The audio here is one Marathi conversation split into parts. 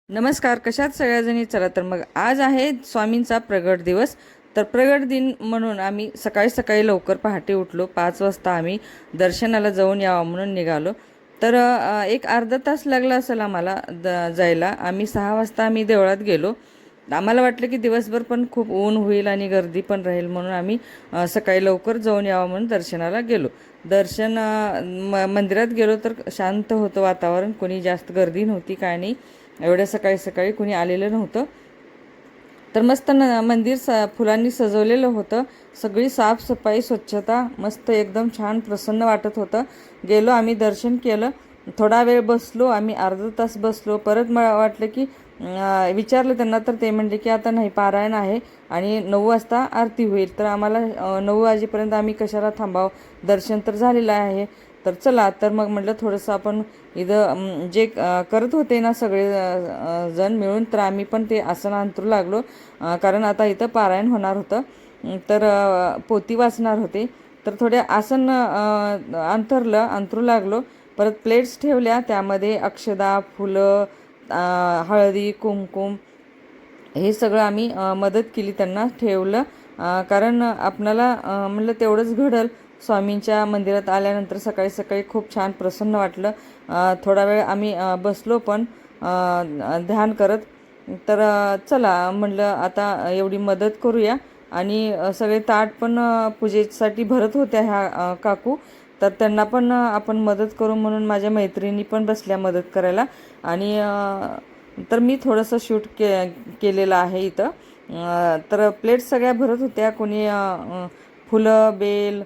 नमस्कार, कशात सगळ्याजणी. चला तर मग आज आहे स्वामींचा प्रगट दिवस. तर प्रगट दिन म्हणून आम्ही सकाळी सकाळी लवकर पहाटे उठलो. 5 वाजता आम्ही दर्शनाला जाऊन यावं म्हणून निघालो. तर एक अर्धा तास लागला असेल आम्हाला जायला. आम्ही 6 वाजता आम्ही देवळात गेलो. आम्हाला वाटलं की दिवसभर पण खूप ऊन होईल आणि गर्दी पण राहील म्हणून आम्ही सकाळी लवकर जाऊन यावं म्हणून दर्शनाला गेलो. मंदिरात गेलो तर शांत होतं वातावरण, कोणी जास्त गर्दी नव्हती, काय नाही. एवढ्या सकाळी सकाळी कुणी आलेलं नव्हतं. तर मस्त मंदिर फुलांनी सजवलेलं होतं. सगळी साफसफाई, स्वच्छता, मस्त एकदम छान प्रसन्न वाटत होतं. गेलो आम्ही, दर्शन केलं. थोडा वेळ बसलो आम्ही, अर्धा तास बसलो. परत मला वाटलं की विचारलं त्यांना, तर ते म्हणले की आता नाही, पारायण आहे आणि 9 वाजता आरती होईल. तर आम्हाला 9 वाजेपर्यंत आम्ही कशाला थांबावं, दर्शन तर झालेलं आहे. तर चला, तर मग म्हटलं थोडंसं आपण इथं जे करत होते ना सगळे जण मिळून, तर आम्ही पण ते आसन अंतरू लागलो. कारण आता इथं पारायण होणार होतं. तर पोथी वाचणार होते. तर थोडे आसन अंतरू लागलो. परत प्लेट्स ठेवल्या, त्यामध्ये अक्षदा, फुलं, हळदी, कुंकुम, हे सगळं आम्ही मदत केली, त्यांना ठेवलं. कारण आपणाला म्हणलं तेवढंच घडल. स्वामींच्या मंदिरात आल्यानंतर सकाळी सकाळी खूप छान प्रसन्न वाटलं. थोडा वेळ आम्ही बसलो पण ध्यान करत. तर चला म्हणलं आता एवढी मदत करूया. आणि सगळे ताट पण पूजेसाठी भरत होत्या ह्या काकू. तर त्यांना पण आपण मदत करू म्हणून माझ्या मैत्रिणी पण बसल्या मदत करायला. आणि तर मी थोडंसं शूट केलेलं आहे इथं. तर प्लेट सगळ्या भरत होत्या. कोणी फुलं, बेल,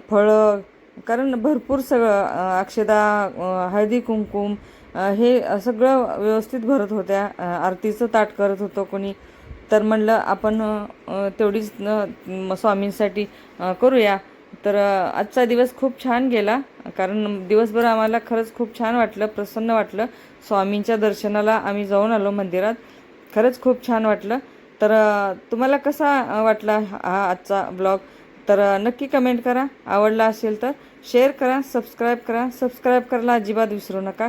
फळं, कारण भरपूर सगळं अक्षदा, हळदी कुंकुम, हे सगळं व्यवस्थित भरत होत्या. आरतीचं ताट करत होतं कोणी. तर म्हणलं आपण तेवढीच स्वामींसाठी करूया. तर आजचा दिवस खूप छान गेला. कारण दिवसभर आम्हाला खरंच खूप छान वाटलं, प्रसन्न वाटलं. स्वामींच्या दर्शनाला आम्ही जाऊन आलो मंदिरात. खरंच खूप छान वाटलं. तर तुम्हाला कसा वाटला हा आजचा ब्लॉग, तर नक्की कमेंट करा. आवडला असेल तर शेअर करा, सबस्क्राईब करा. सबस्क्राईब करायला अजिबात विसरू नका.